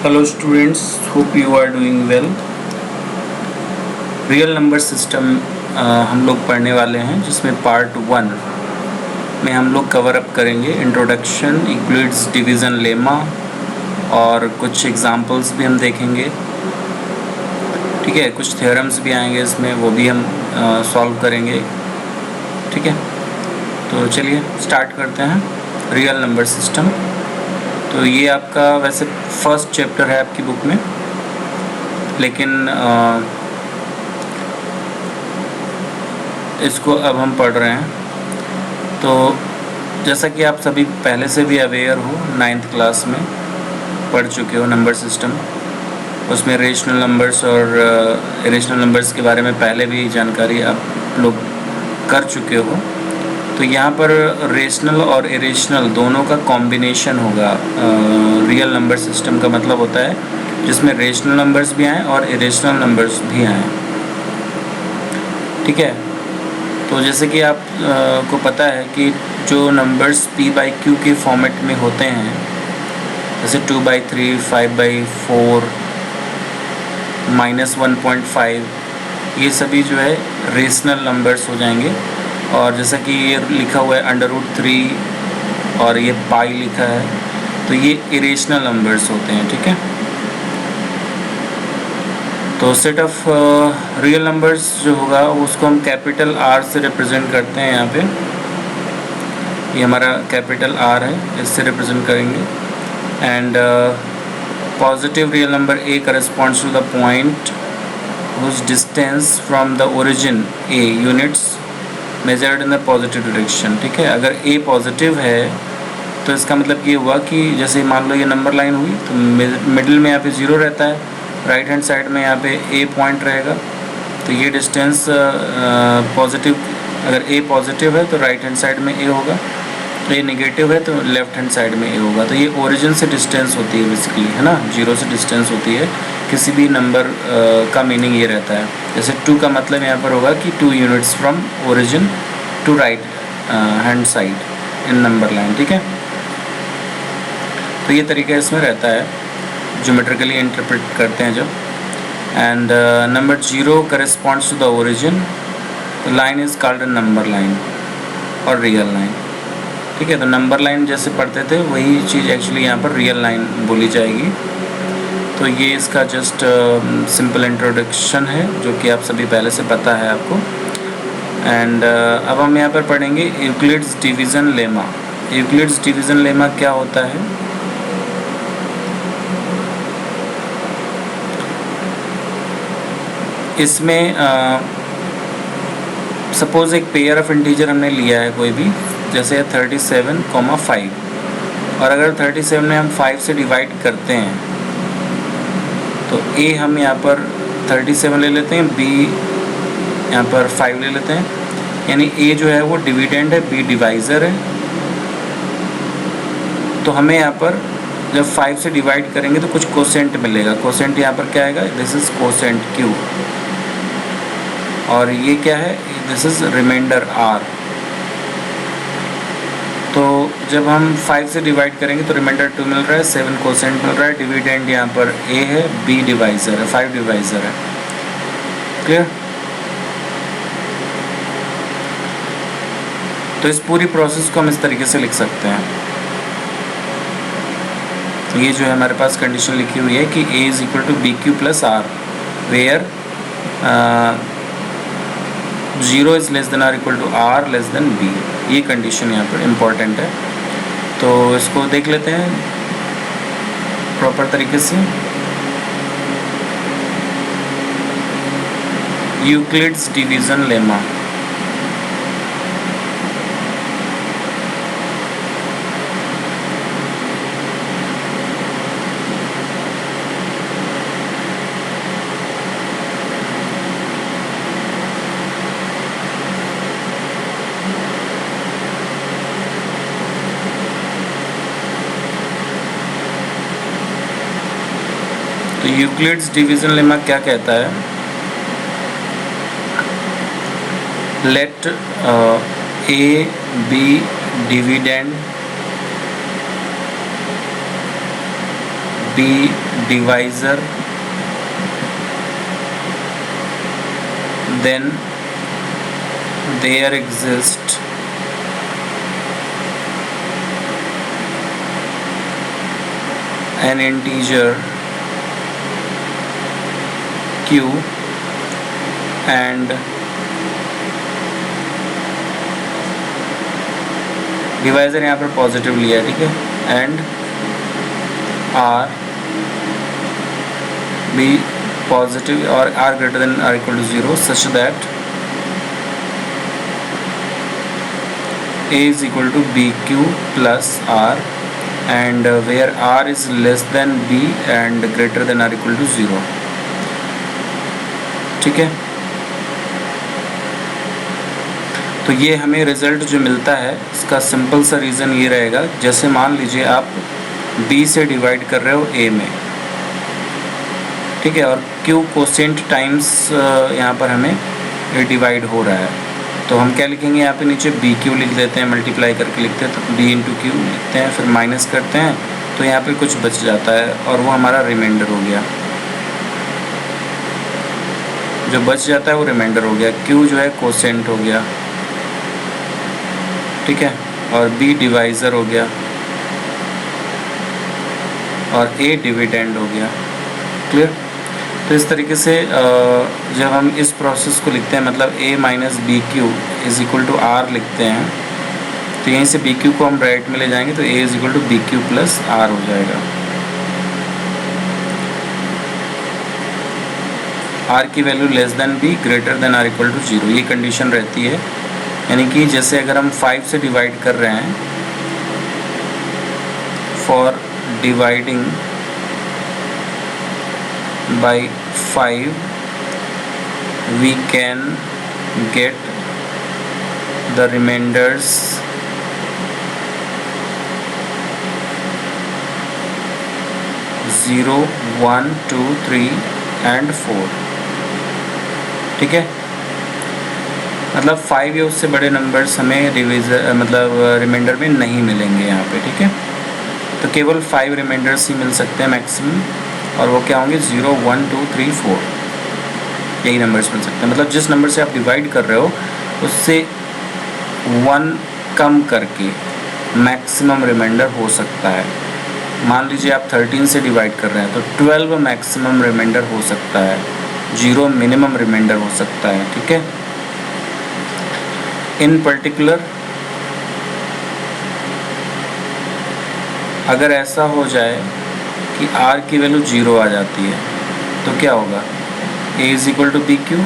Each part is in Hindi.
Hello students, hope you are doing well. Real number system हम लोग पढ़ने वाले हैं, जिसमें पार्ट 1 में हम लोग कवर अप करेंगे इंट्रोडक्शन, यूक्लिड्स डिवीज़न लेमा और कुछ एग्जांपल्स भी हम देखेंगे। ठीक है, कुछ थ्योरम्स भी आएंगे इसमें, वो भी हम सॉल्व करेंगे। ठीक है, तो चलिए स्टार्ट करते हैं रियल नंबर सिस्टम। तो ये आपका वैसे फर्स्ट चैप्टर है आपकी बुक में, लेकिन इसको अब हम पढ़ रहे हैं। तो जैसा कि आप सभी पहले से भी अवेयर हो, 9th क्लास में पढ़ चुके हो नंबर सिस्टम। उसमें रेशनल नंबर्स और इरेशनल नंबर्स के बारे में पहले भी जानकारी आप लोग कर चुके हो। तो यहाँ पर रेशनल और इरेशनल दोनों का कॉम्बिनेशन होगा। रियल नंबर सिस्टम का मतलब होता है जिसमें रेशनल नंबर्स भी आएँ और इरेशनल नंबर्स भी आएँ। ठीक है, तो जैसे कि आप को पता है कि जो नंबर्स p/q के फॉर्मेट में होते हैं, जैसे 2/3, 5/4, -1.5, ये सभी जो है रेशनल नंबर्स हो जाएंगे। और जैसा कि ये लिखा हुआ है √3 और ये पाई लिखा है, तो ये इरेशनल नंबर्स होते हैं। ठीक है, तो सेट ऑफ रियल नंबर्स जो होगा उसको हम कैपिटल R से रिप्रेजेंट करते हैं। यहाँ पे ये हमारा कैपिटल R है, इससे रिप्रेजेंट करेंगे। And positive real number A corresponds to the point whose distance from the origin A units measured in the positive direction। ठीक है, अगर A पॉजिटिव है तो इसका मतलब ये हुआ कि जैसे मान लो ये नंबर लाइन हुई, तो मिडिल में यहाँ पे 0 रहता है, राइट हैंड साइड में यहाँ पे A पॉइंट रहेगा। तो ये डिस्टेंस पॉजिटिव, अगर A पॉजिटिव है तो राइट हैंड साइड में A होगा, A नेगेटिव है तो लेफ्ट हैंड साइड में A होगा। तो ये ओरिजिन से डिस्टेंस होती है बेसिकली, है ना, 0 से डिस्टेंस होती है। किसी भी नंबर का मीनिंग ये रहता है। जैसे 2 का मतलब यहाँ पर होगा कि 2 units from origin to right hand side in number line. ठीक है, तो ये तरीका इसमें रहता है, ज्योमेट्रिकली इंटरप्रेट करते हैं जब। And number 0 corresponds to the origin, the line is called a number line और रियल लाइन। ठीक है, तो नंबर लाइन जैसे पढ़ते थे वही चीज़ एक्चुअली यहाँ पर रियल लाइन बोली जाएगी। तो ये इसका जस्ट सिंपल इंट्रोडक्शन है, जो कि आप सभी पहले से पता है आपको। एंड अब हम यहाँ पर पढ़ेंगे Euclid's division lemma. Euclid's division lemma क्या होता है? इसमें सपोज एक पेयर ऑफ इंटीजर हमने लिया है कोई भी, जैसे 37,5, और अगर 37 में हम 5 से डिवाइड करते हैं तो A हम यहाँ पर 37 ले लेते हैं, B यहाँ पर 5 ले लेते हैं, यानी A जो है वो डिविडेंड है, B डिवाइज़र है। तो हमें यहाँ पर जब 5 से डिवाइड करेंगे तो कुछ कोसेंट मिलेगा। कोसेंट यहाँ पर क्या आएगा? This is quotient Q। और ये क्या है? This is remainder R। तो जब हम 5 से डिवाइड करेंगे तो रिमाइंडर 2 मिल रहा है, 7 कोसेंट मिल रहा है, डिविडेंड यहाँ पर A है, B डिवाइज़र है, 5 डिवाइज़र है। क्लियर? तो इस पूरी प्रोसेस को हम इस तरीके से लिख सकते हैं। ये जो है हमारे पास कंडीशन लिखी हुई है कि A is equal to BQ plus R, where 0 is less than R equal to R less than B। ये कंडीशन यहाँ पर इम्पॉर्टेंट है, तो इसको देख लेते हैं प्रॉपर तरीके से। Euclid's division lemma. तो यूक्लिड्स डिवीज़न लेमा क्या कहता है? Let A be dividend B divisor, then there exists an integer q and divisor यहाँ पर पॉजिटिव लिया है, ठीक है, एंड आर बी पॉजिटिव और R greater than R equal to 0 such that A is equal to B Q plus R and where r is less than b and greater than or equal to 0, ठीक है। तो ये हमें रिजल्ट जो मिलता है इसका सिंपल सा रीज़न ये रहेगा, जैसे मान लीजिए आप b से डिवाइड कर रहे हो a में, ठीक है, और q कोसेंट टाइम्स यहाँ पर हमें डिवाइड हो रहा है, तो हम क्या लिखेंगे यहाँ पे नीचे बी क्यू लिख देते हैं, मल्टीप्लाई करके लिखते हैं, तो बी इंटू क्यू लिखते हैं, फिर माइनस करते हैं तो यहाँ पे कुछ बच जाता है और वो हमारा रिमाइंडर हो गया, जो बच जाता है वो रिमाइंडर हो गया, क्यू जो है कोसेंट हो गया, ठीक है, और बी डिवाइज़र हो गया और ए डिविडेंड हो गया। क्लियर? तो इस तरीके से जब हम इस प्रोसेस को लिखते हैं, मतलब a minus B Q is equal to R लिखते हैं, तो यहीं से बी क्यू को हम राइट में ले जाएंगे तो a is equal to B Q plus R हो जाएगा। r की value less than b greater than R equal to 0, ये कंडीशन रहती है, यानी कि जैसे अगर हम 5 से डिवाइड कर रहे हैं, for dividing by 5 we can get the remainders 0, 1, 2, 3 and 4, ठीक है। मतलब 5 या उससे बड़े नंबर्स हमें मतलब रिमाइंडर में नहीं मिलेंगे यहाँ पे, ठीक है, तो केवल 5 रिमाइंडर्स ही मिल सकते हैं मैक्सिमम, और वो क्या होंगे 0, 1, 2, 3, 4, यही नंबर्स मिल सकते हैं। मतलब जिस नंबर से आप डिवाइड कर रहे हो उससे 1 कम करके मैक्सिमम रिमाइंडर हो सकता है। मान लीजिए आप 13 से डिवाइड कर रहे हैं तो 12 मैक्सिमम रिमाइंडर हो सकता है, 0 मिनिमम रिमाइंडर हो सकता है, ठीक है। इन पर्टिकुलर अगर ऐसा हो जाए कि r की वैल्यू 0 आ जाती है तो क्या होगा, a is equal to B Q,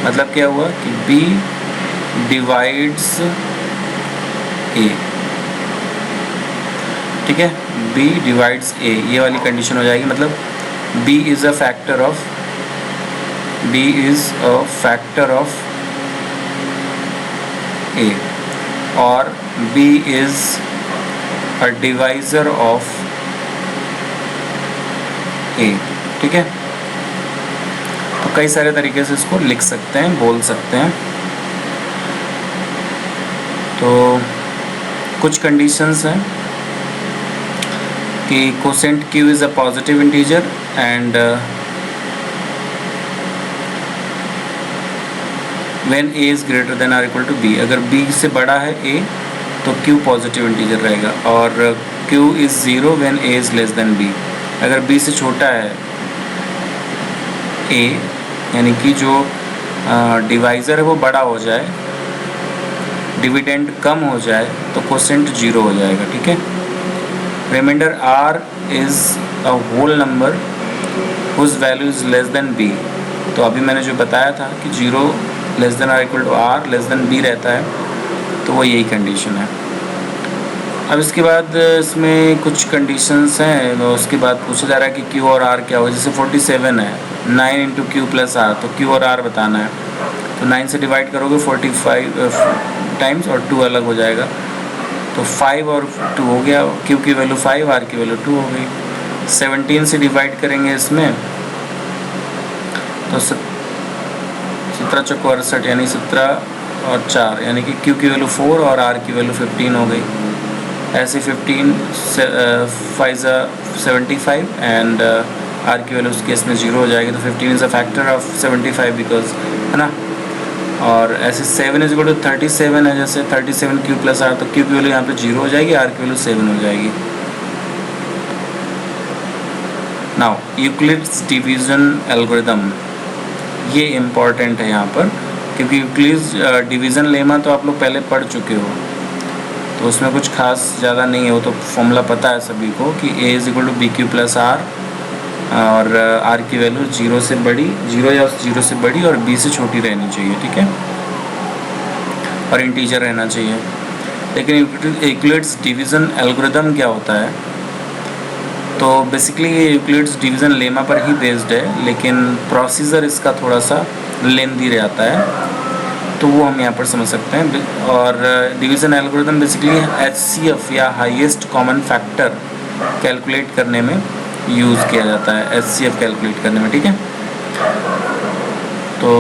मतलब क्या हुआ कि b डिवाइड्स a, ठीक है, b डिवाइड्स a, ये वाली कंडीशन हो जाएगी, मतलब b is a factor of a और b is a divisor of a, ठीक है। तो कई सारे तरीके से इसको लिख सकते हैं, बोल सकते हैं। तो कुछ कंडीशंस हैं कि quotient q is a positive integer and when a is greater than R equal to b, अगर b से बड़ा है a तो q पॉजिटिव इंटीजर रहेगा, और q is 0 when a is less than b, अगर b से छोटा है a, यानी कि जो डिवाइज़र है वो बड़ा हो जाए, डिविडेंड कम हो जाए, तो कोसेंट 0 हो जाएगा, ठीक है। Remainder r is a whole number whose value is less than b, तो अभी मैंने जो बताया था कि 0 less than R equal to r less than b रहता है, तो वो यही कंडीशन है। अब इसके बाद इसमें कुछ कंडीशंस हैं, तो उसके बाद पूछा जा रहा है कि q और r क्या हो, जैसे 47 है, 9 इंटू क्यू प्लस आर, तो q और r बताना है, तो 9 से डिवाइड करोगे 45 टाइम्स और 2 अलग हो जाएगा, तो 5 और 2 हो गया, q की वैल्यू 5, r की वैल्यू 2 हो गई। 17 से डिवाइड करेंगे इसमें तो 17 चौको 68, यानी 17 और 4, यानी कि q की वैल्यू 4 और r की वैल्यू 15 हो गई, ऐसे 15 5 75 एंड आर की वैल्यू उस केस में 0 हो जाएगी, तो 15 is a factor of 75 because, है ना। और ऐसे 7 इज इक्वल टू 37 है, जैसे 37 क्यू प्लस आर, तो क्यू की वैल्यू यहाँ पे 0 हो जाएगी, आर की वैल्यू 7 हो जाएगी। नाउ यूक्लिड्स डिवीज़न एल्गोरिदम, ये इम्पॉर्टेंट है यहाँ पर, क्योंकि यूक्लिड्स डिवीज़न लेमा तो आप लोग पहले पढ़ चुके हो, तो उसमें कुछ खास ज़्यादा नहीं है, वो तो फॉर्मूला पता है सभी को कि a is equal to B Q plus R, और r की वैल्यू 0 से बड़ी, 0 या 0 से बड़ी और b से छोटी रहनी चाहिए, ठीक है, और इंटीजर रहना चाहिए। लेकिन यूक्लिड्स डिवीज़न एल्गोरिदम क्या होता है, तो बेसिकली ये यूक्लिड्स डिवीज़न लेमा पर ही बेस्ड है, लेकिन प्रोसीजर इसका थोड़ा सा लेंदी रहता है, तो वो हम यहाँ पर समझ सकते हैं। और डिवीज़न एल्गोरिदम बेसिकली HCF या हाईएस्ट कॉमन फैक्टर कैलकुलेट करने में यूज़ किया जाता है, HCF कैलकुलेट करने में, ठीक है। तो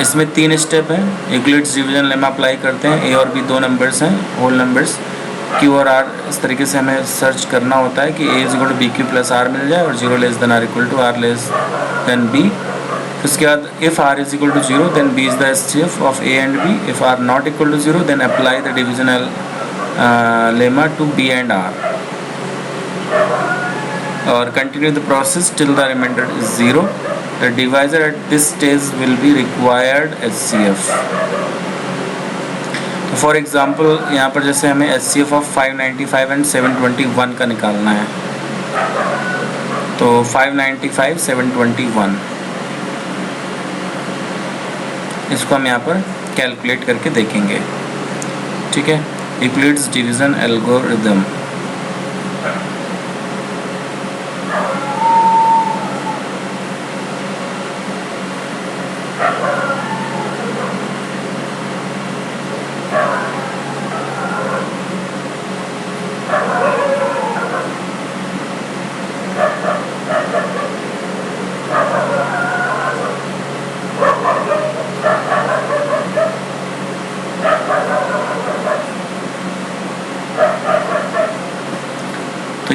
इसमें 3 स्टेप हैं, यूक्लिड्स डिवीज़न लेमा अप्लाई करते हैं, a और b 2 नंबर्स हैं, होल नंबर्स, q और r, इस तरीके से हमें सर्च करना होता है कि a is equal to B Q plus R मिल जाए और 0 less than R equal to R less than b। उसके बाद if r is equal to 0 then b is the HCF of a and b, if r not equal to 0 then apply the divisional lemma to b and r, और continue the process till the remainder is 0. The divisor at this stage will be required HCF. तो फॉर एग्जांपल यहाँ पर जैसे हमें HCF of 595 and 721 का निकालना है, तो 595 721 इसको हम यहाँ पर कैलकुलेट करके देखेंगे, ठीक है। Euclid's division algorithm,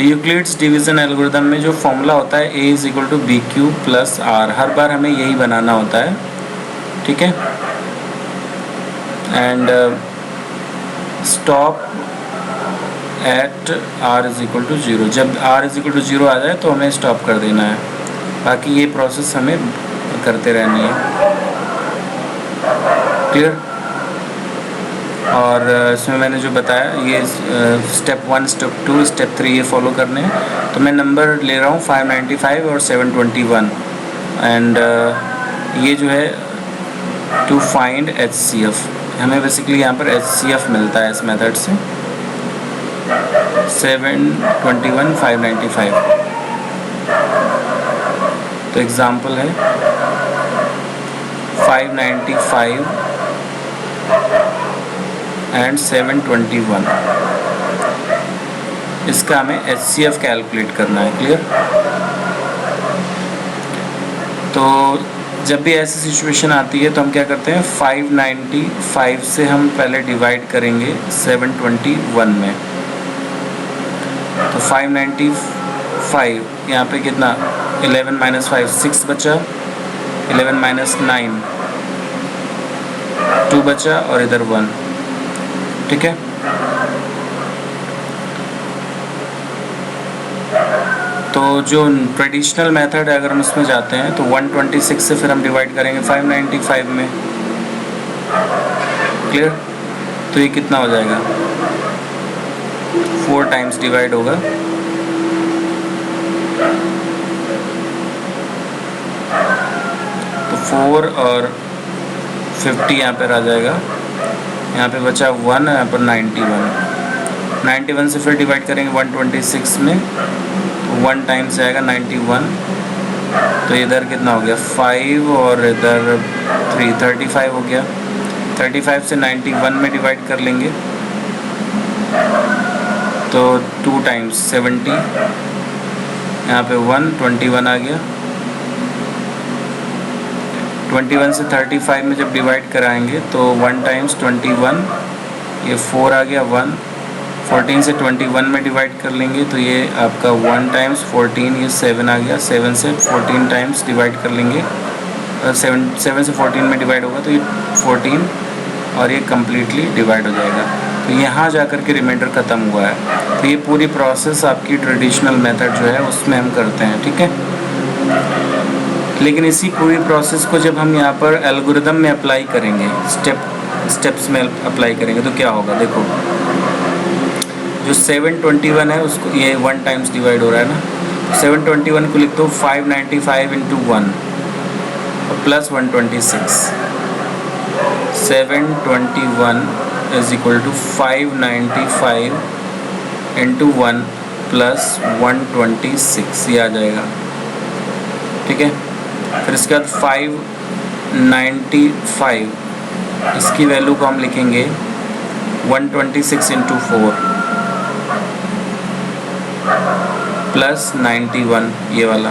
Euclid's division algorithm में जो फॉर्मूला होता है a is equal to B Q plus R, हर बार हमें यही बनाना होता है, ठीक है। And stop at r is equal to 0, जब r इज इक्वल टू 0 आ जाए तो हमें स्टॉप कर देना है, बाकी ये प्रोसेस हमें करते रहनी है, क्लियर। और इसमें मैंने जो बताया ये स्टेप 1, स्टेप 2, स्टेप 3 ये फॉलो करने हैं। तो मैं नंबर ले रहा हूँ 595 और 721, एंड ये जो है टू फाइंड HCF, हमें बेसिकली यहाँ पर HCF मिलता है इस मेथड से, 721 595। तो एग्ज़ाम्पल है 595 एंड 721, इसका हमें HCF कैलकुलेट करना है, क्लियर। तो जब भी ऐसी सिचुएशन आती है तो हम क्या करते हैं, 595 से हम पहले डिवाइड करेंगे 721 में, तो 595 यहाँ पे कितना, 11 माइनस 5 6 बचा, 11 माइनस 9 2 बचा, और इधर 1, ठीक है। तो जो ट्रेडिशनल मेथड है अगर हम इसमें जाते हैं तो 126 से फिर हम डिवाइड करेंगे 595 में, क्लियर। तो ये कितना हो जाएगा, 4 टाइम्स डिवाइड होगा, तो 4 और 50 यहाँ पर आ जाएगा, यहाँ पे बचा 1, यहाँ पर 91 से फिर डिवाइड करेंगे 126 में, तो 1 टाइम्स आएगा 91, तो इधर कितना हो गया 5 और इधर 3, 35 हो गया। 35 से 91 में डिवाइड कर लेंगे तो 2 टाइम्स 70, यहाँ पे 1 21 आ गया, 21 से 35 में जब डिवाइड कराएंगे तो 1 टाइम्स 21, ये 4 आ गया 1। 14 से 21 में डिवाइड कर लेंगे तो ये आपका 1 टाइम्स 14, ये 7 आ गया। 7 से 14 टाइम्स डिवाइड कर लेंगे, 7 से 14 में डिवाइड होगा तो ये 14 और ये कम्प्लीटली डिवाइड हो जाएगा। तो यहाँ जा कर के रिमाइंडर ख़त्म हुआ है। तो ये पूरी प्रोसेस आपकी ट्रेडिशनल मेथड जो है उसमें हम करते हैं, ठीक है। लेकिन इसी पूरी प्रोसेस को जब हम यहाँ पर एल्गोरिदम में अप्लाई करेंगे, स्टेप्स में अप्लाई करेंगे तो क्या होगा, देखो जो 721 है उसको ये 1 टाइम्स डिवाइड हो रहा है ना, 721 को लिख दो 595 into 1 plus 126। 721 is equal to 595 into 1 plus 126, ये आ जाएगा, ठीक है। फिर इसके बाद 595 इसकी वैल्यू को हम लिखेंगे 126 इंटू 4 प्लस 91, ये वाला।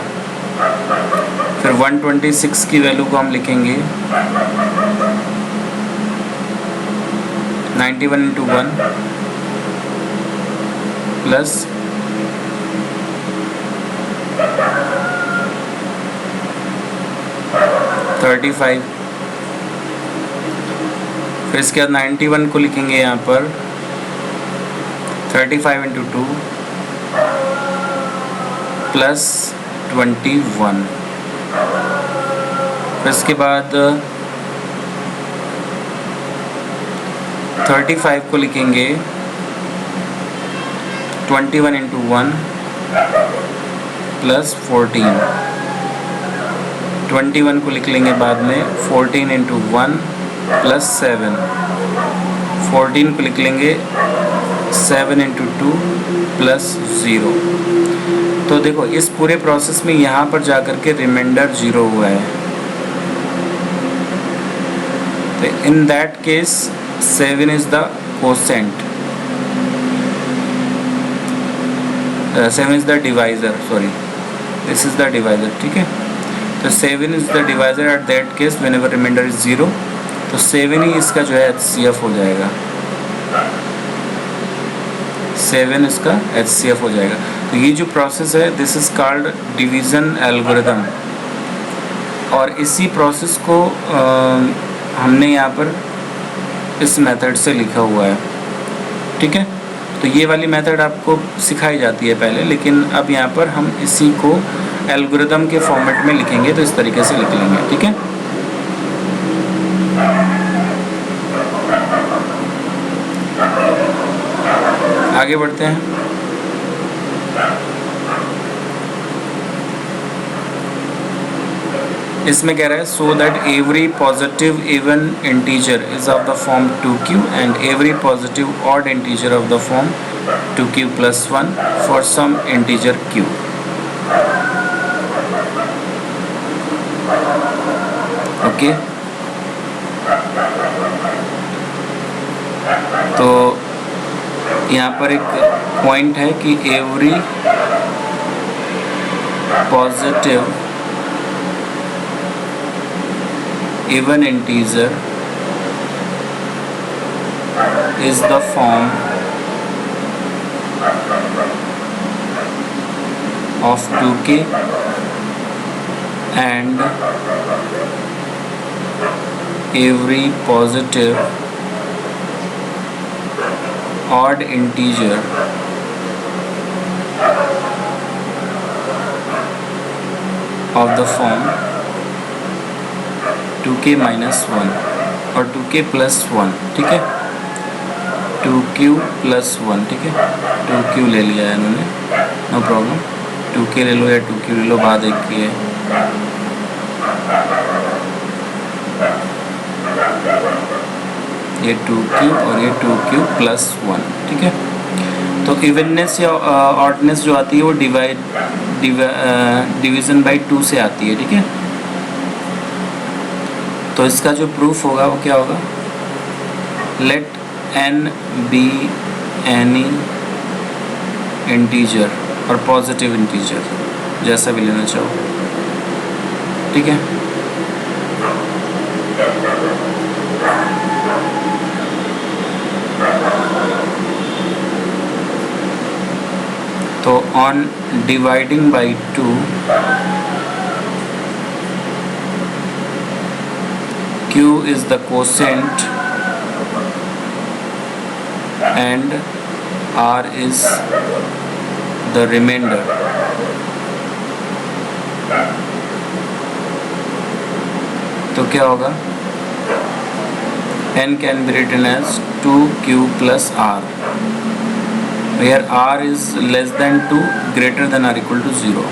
फिर 126 की वैल्यू को हम लिखेंगे 91 इंटू 1 प्लस 35। फिर इसके बाद 91 को लिखेंगे यहाँ पर 35 इंटू 2 प्लस 21। फिर इसके बाद 35 को लिखेंगे 21 इंटू 1 प्लस 14। 21 को लिख लेंगे बाद में 14 इंटू 1 प्लस 7। 14 को लिख लेंगे 7 इंटू 2 प्लस 0। तो देखो इस पूरे प्रोसेस में यहाँ पर जाकर के रिमाइंडर 0 हुआ है, तो in that case 7 is the quotient, 7 is the divisor, sorry this is the divisor, ठीक है। तो 7 is the divisor at that case whenever remainder is 0, तो 7 ही इसका जो है HCF हो जाएगा, 7 इसका HCF हो जाएगा। तो ये जो प्रोसेस है this is called division algorithm, और इसी प्रोसेस को हमने यहाँ पर इस मेथड से लिखा हुआ है, ठीक है। तो ये वाली मेथड आपको सिखाई जाती है पहले, लेकिन अब यहाँ पर हम इसी को एल्गोरिदम के फॉर्मेट में लिखेंगे, तो इस तरीके से लिख लेंगे, ठीक है। आगे बढ़ते हैं। इसमें कह रहा है so that every positive even integer is of the form 2q and every positive odd integer of the form 2q plus 1 for some integer q। Okay, तो यहाँ पर एक पॉइंट है कि every positive even integer is the form of 2k and every positive odd integer of the form 2k minus 1 और 2k plus 1, ठीक है, 2q plus 1, ठीक है। 2q ले लिया है इन्होंने, नो प्रॉब्लम, 2k ले लो या 2q ले लो, बात एक की है। ये 2q और ये 2q plus 1, ठीक है। तो इवननेस या ऑडनेस जो आती है वो डिवीज़न बाई 2 से आती है, ठीक है। तो इसका जो प्रूफ होगा वो क्या होगा, let n be any integer और पॉजिटिव इंटीजर, जैसा भी लेना चाहो, ठीक है। तो on dividing by 2 Q is the quotient and R is the remainder. तो क्या होगा? N can be written as 2Q plus R, where R is less than 2, greater than or equal to 0.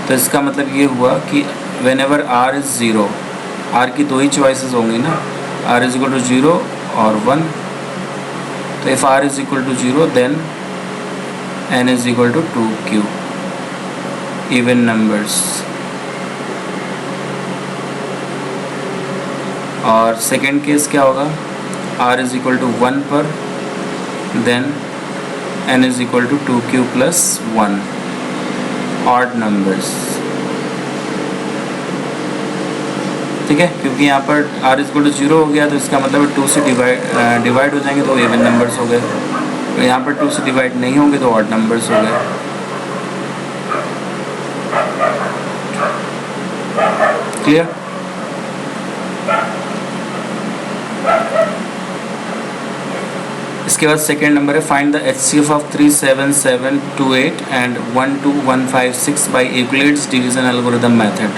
तो इसका मतलब ये हुआ कि whenever R is 0, R की दो ही चॉइसेस होंगी ना, R is equal to 0 और 1. तो if R is equal to 0, then N is equal to 2Q, even numbers. और सेकेंड केस क्या होगा? R is equal to 1 पर, then N is equal to 2Q plus 1, odd numbers. ठीक है, क्योंकि यहाँ पर R is equal to 0 हो गया तो इसका मतलब 2 से डिवाइड हो जाएंगे तो इवन नंबर्स हो गए, तो यहाँ पर 2 से डिवाइड नहीं होंगे तो ऑड नंबर्स हो गए. क्लियर? इसके बाद सेकेंड नंबर है find the HCF of 37728 and 12156 by Euclid's division algorithm method.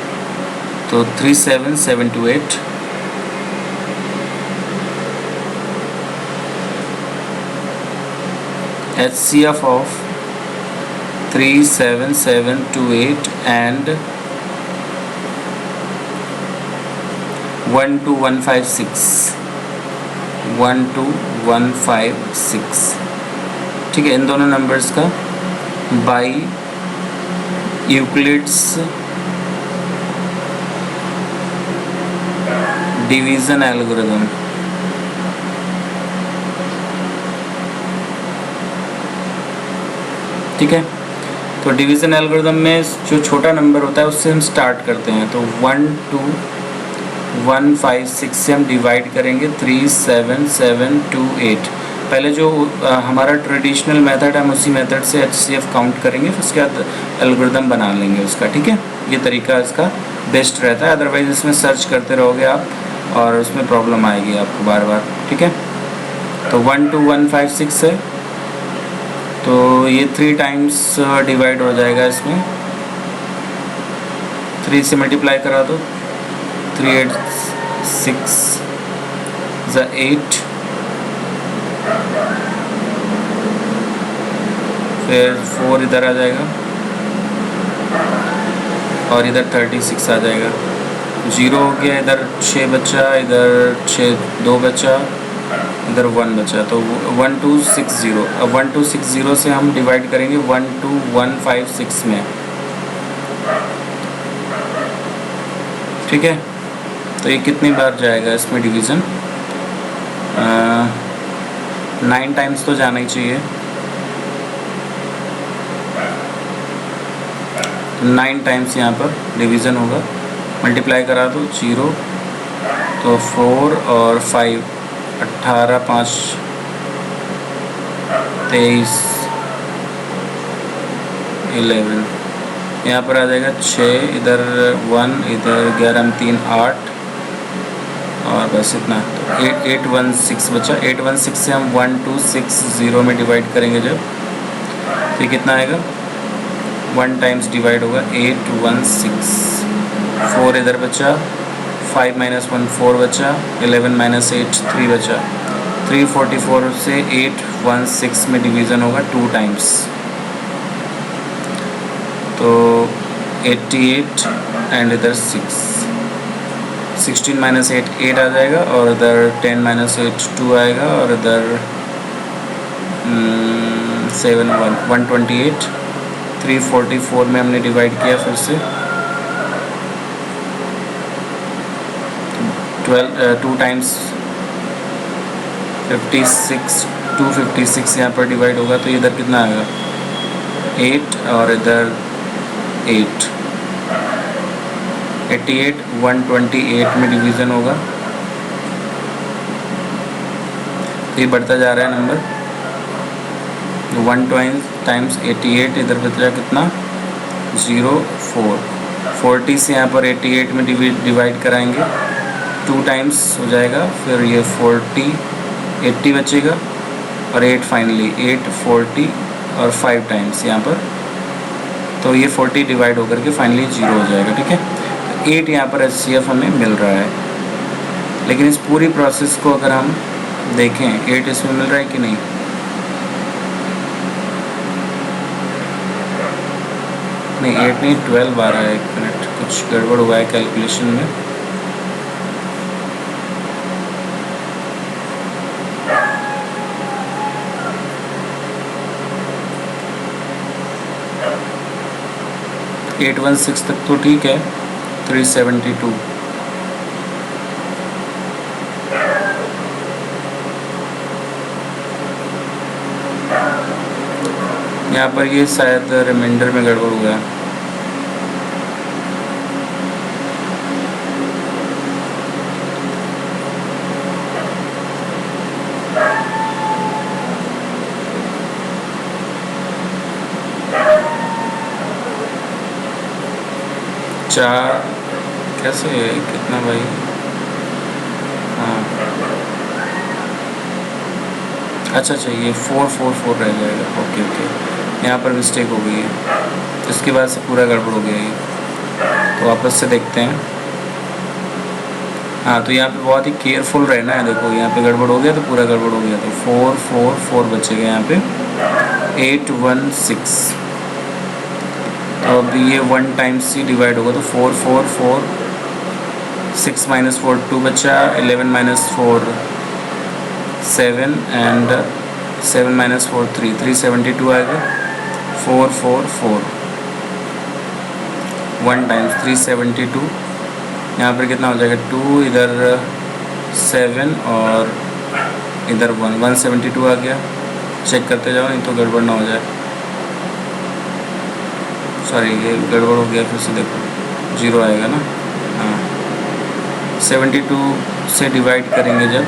तो 37728 HCF ऑफ 37728 एंड 12156, ठीक है, इन दोनों नंबर्स का बाई यूक्लिड्स डिवीजन एल्गोरिथम. ठीक है, तो डिवीजन एल्गोरिथम में जो छोटा नंबर होता है उससे हम स्टार्ट करते हैं. तो 12156 से हम डिवाइड करेंगे 37728. पहले जो हमारा ट्रेडिशनल मेथड है हम उसी मेथड से HCF काउंट करेंगे, फिर उसके बाद एल्गोरिथम बना लेंगे उसका. ठीक है, ये तरीका इसका बेस्ट रहता है, अदरवाइज इसमें सर्च करते रहोगे आप और उसमें प्रॉब्लम आएगी आपको बार बार. ठीक है, तो 12156 है तो ये 3 टाइम्स डिवाइड हो जाएगा. इसमें 3 से मल्टीप्लाई करा दो, 3 8 6 8, फिर 4 इधर आ जाएगा और इधर 36 आ जाएगा. 0 हो गया, इधर 6 बचा, इधर 2 बचा, इधर 1 बचा. तो 1260. अब 1260 से हम डिवाइड करेंगे 12156 में. ठीक है, तो ये कितनी बार जाएगा इसमें डिवीज़न? 9 टाइम्स तो जाना ही चाहिए. 9 टाइम्स यहाँ पर डिवीज़न होगा. मल्टीप्लाई करा दो, 0 तो 4 और 5 18, 5 23 11. यहाँ पर आ जाएगा 6, इधर 1, इधर 11 3 8 और बस इतना. तो 816 बचा. 816 से हम 1260 में डिवाइड करेंगे जब, तो कितना आएगा? 1 टाइम्स डिवाइड होगा 816. 4 इधर बचा, 5 - 1 4 बचा, 11 - 8 3 बचा. 344 से 816 में डिवीज़न होगा 2 टाइम्स. तो 88 एंड इधर 6. 16 - 8 8 आ जाएगा और इधर 10 - 8 2 आएगा और इधर 7 128. 344 में हमने डिवाइड किया फिर से 2 टाइम्स 56 256 यहाँ पर डिवाइड होगा तो इधर कितना आएगा? 8 और इधर 8. 88 128 में डिवीज़न होगा. ये बढ़ता जा रहा है नंबर. तो 1 टाइम्स 88, इधर बचा कितना 0 4, 40 से यहाँ पर 88 में डिवाइड कराएंगे, 2 टाइम्स हो जाएगा, फिर ये 40 80 बचेगा और 8 फाइनली 8 40 और 5 टाइम्स यहाँ पर, तो ये 40 डिवाइड होकर के फाइनली 0 हो जाएगा। ठीक है, तो 8 यहाँ पर HCF हमें मिल रहा है। लेकिन इस पूरी प्रोसेस को अगर हम देखें 8 इसमें मिल रहा है कि नहीं, नहीं 8 नहीं 12 आ रहा है। 1 मिनट, कुछ गड़बड़ हुआ है कैलकुलेशन में। एट 816 तक तो ठीक है, 372 यहाँ पर ये शायद रिमाइंडर में गड़बड़ हुआ है। चार कैसे कितना भाई, हाँ अच्छा ये 444 रह जाएगा। ओके यहाँ पर मिस्टेक हो गई है, इसके बाद से पूरा गड़बड़ हो गया ये, तो वापस से देखते हैं। हाँ तो यहाँ पे बहुत ही केयरफुल रहना है। देखो यहाँ पे गड़बड़ हो गया तो पूरा गड़बड़ हो गया, तो 444 बचेगा यहाँ पे 816। तो अब ये 1 टाइम्स ही डिवाइड होगा, तो 444 6 - 4 2 बचा, 11 - 4 7 एंड 7 - 4 3 372 आएगा। 444 1 टाइम्स 372, यहाँ पर कितना हो जाएगा 2, इधर 7 और इधर 1 172 आ गया। चेक करते जाओ नहीं तो गड़बड़ ना हो जाए। सॉरी ये गड़बड़ हो गया, फिर से देखो 0 आएगा ना। हाँ 72 से डिवाइड करेंगे जब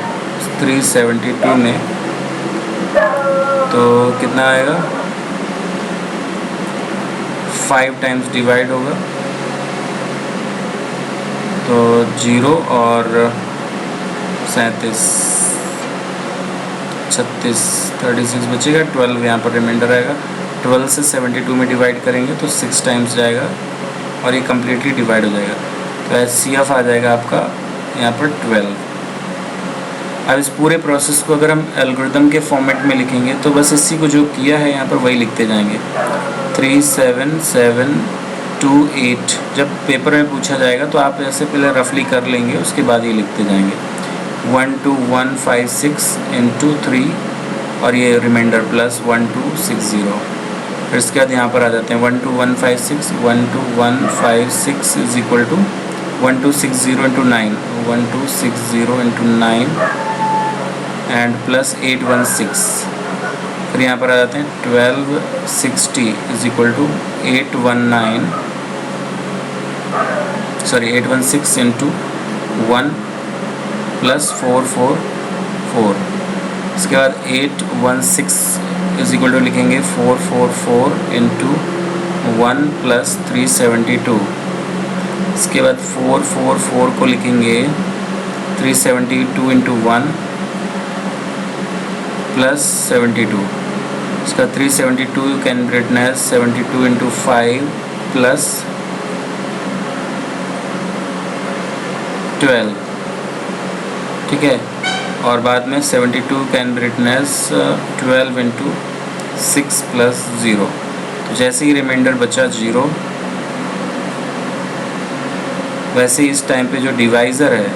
372 में, तो कितना आएगा 5 टाइम्स डिवाइड होगा, तो 0 और 37 36 36 बचेगा। 12 यहाँ पर रिमाइंडर आएगा। 12 से 72 में डिवाइड करेंगे तो 6 टाइम्स जाएगा और ये कम्प्लीटली डिवाइड हो जाएगा, तो HCF आ जाएगा आपका यहाँ पर 12। अब इस पूरे प्रोसेस को अगर हम एल्गोरिथम के फॉर्मेट में लिखेंगे तो बस इसी को जो किया है यहाँ पर वही लिखते जाएंगे। 3 7 7 2 8 जब पेपर में पूछा जाएगा तो आप ऐसे पहले रफली कर लेंगे, उसके बाद ये लिखते जाएंगे 1 2 1 5 6 × 3 और ये रिमाइंडर प्लस 1 2 6 0। फिर इसके बाद यहाँ पर आ जाते हैं 1 2 1 5 6 1 2 1 5 6 is equal to 1 2 6 0 × 9 1 2 6 0 × 9 and plus 816। फिर यहाँ पर आ जाते हैं 1260 इज इक्वल टू 816 × 1 प्लस 444। इसके बाद 816 इज इक्वल टू लिखेंगे 444 × 1 प्लस 372। इसके बाद 444 को लिखेंगे 372 × 1 प्लस 72। इसका 372 can be written as 72 × 5 plus 12। ठीक है, और बाद में 72 can be written as 12 × 6 plus 0। तो जैसे ही रिमाइंडर बचा 0, वैसे ही इस टाइम पे जो डिवाइज़र है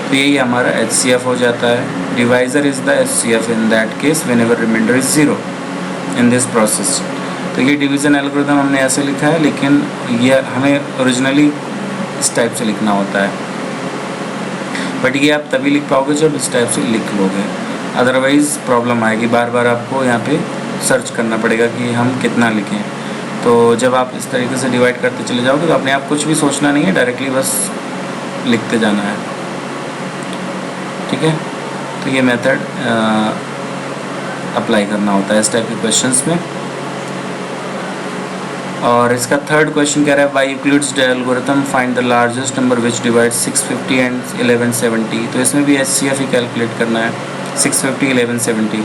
तो यही हमारा HCF हो जाता है। Divisor is the HCF in that case whenever remainder is 0 in this process. तो ये डिवीज़न एल्गोरिथम हमने ऐसे लिखा है, लेकिन ये हमें ओरिजिनली इस टाइप से लिखना होता है, बट ये आप तभी लिख पाओगे जब इस टाइप से लिख लोगे, अदरवाइज़ प्रॉब्लम आएगी। बार बार आपको यहाँ पे सर्च करना पड़ेगा कि हम कितना लिखें। तो जब आप इस तरीके से डिवाइड करते चले जाओगे तो अपने आप कुछ भी सोचना नहीं है, डायरेक्टली बस लिखते जाना है। ठीक है, तो ये मेथड अप्लाई करना होता है इस टाइप के क्वेश्चंस में। और इसका थर्ड क्वेश्चन कह रहा है by Euclid's algorithm find the largest number which divide 650 and 1170। तो इसमें भी HCF ही कैलकुलेट करना है, 650 1170।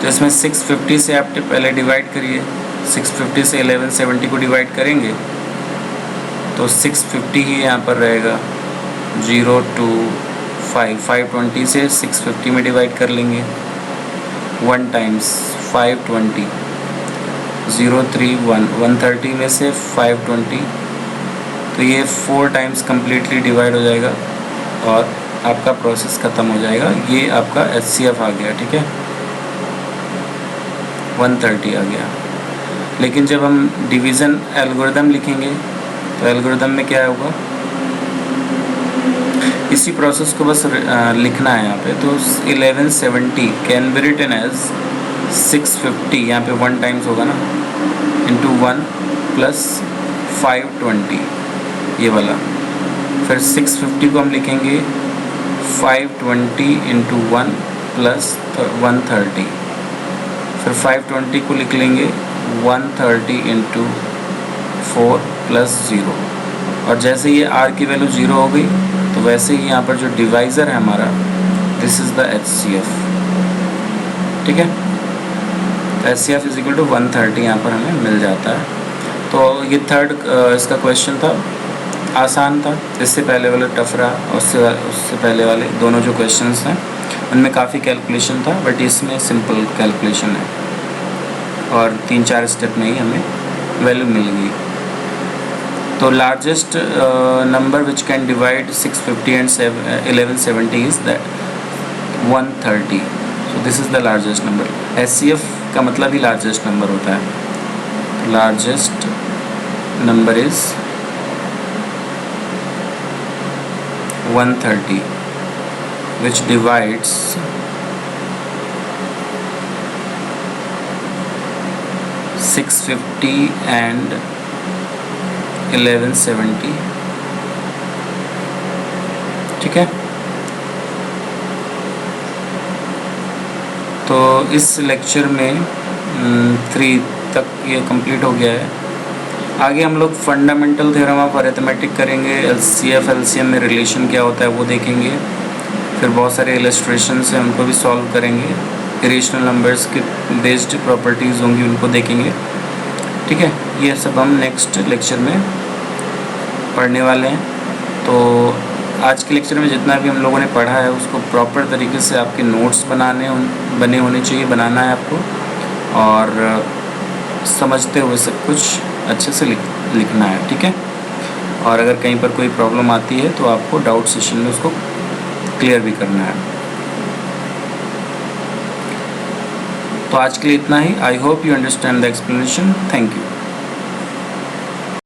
तो इसमें 650 से आप पहले डिवाइड करिए, 650 से 1170 को डिवाइड करेंगे तो 650 ही यहाँ पर रहेगा। 0 2 5, 520 से 650 में डिवाइड कर लेंगे। 1 टाइम्स 520, 0 3 1, 130 में से 520, तो ये 4 टाइम्स कम्प्लीटली डिवाइड हो जाएगा और आपका प्रोसेस ख़त्म हो जाएगा। ये आपका HCF आ गया, ठीक है, 130 आ गया। लेकिन जब हम डिवीज़न एल्गोरिथम लिखेंगे तो एल्गोरिथम में क्या होगा, इसी प्रोसेस को बस लिखना है यहाँ पे। तो 1170 कैन बी रिटन एज 650, यहाँ पे 1 टाइम्स होगा ना, इंटू 1 प्लस 520 ये वाला। फिर 650 को हम लिखेंगे 520 इंटू 1 प्लस 130। फिर 520 को लिख लेंगे 130 इंटू 4 प्लस 0। और जैसे ये R की वैल्यू 0 हो गई तो वैसे ही यहाँ पर जो डिवाइज़र है हमारा, दिस इज़ द HCF, ठीक है। तो HCF इज इक्वल टू 130 यहाँ पर हमें मिल जाता है। तो ये थर्ड इसका क्वेश्चन था, आसान था। इससे पहले वाला टफ रहा और उससे पहले वाले दोनों जो क्वेश्चंस हैं उनमें काफ़ी कैलकुलेशन था, बट इसमें सिंपल कैलकुलेशन है और 3-4 स्टेप में ही हमें वैल्यू मिल गई। तो largest number which can divide 650 and 1170 is that 130। So this is the largest number. HCF का मतलब ही लार्जेस्ट नंबर होता है। Largest number is 130 which divides 650 and 1170, ठीक है। तो इस लेक्चर में 3 तक ये कंप्लीट हो गया है। आगे हम लोग फंडामेंटल थ्योरम ऑफ अरिथमेटिक करेंगे, LCF LCM में रिलेशन क्या होता है वो देखेंगे। फिर बहुत सारे इलस्ट्रेशंस हैं उनको भी सॉल्व करेंगे। इरेशनल नंबर्स के बेस्ड प्रॉपर्टीज़ होंगी उनको देखेंगे, ठीक है। ये सब हम नेक्स्ट लेक्चर में पढ़ने वाले हैं। तो आज के लेक्चर में जितना भी हम लोगों ने पढ़ा है उसको प्रॉपर तरीके से आपके नोट्स बने होने चाहिए, बनाना है आपको, और समझते हुए सब कुछ अच्छे से लिखना है, ठीक है। और अगर कहीं पर कोई प्रॉब्लम आती है तो आपको डाउट सेशन में उसको क्लियर भी करना है। तो आज के लिए इतना ही। I hope you understand the explanation. Thank you.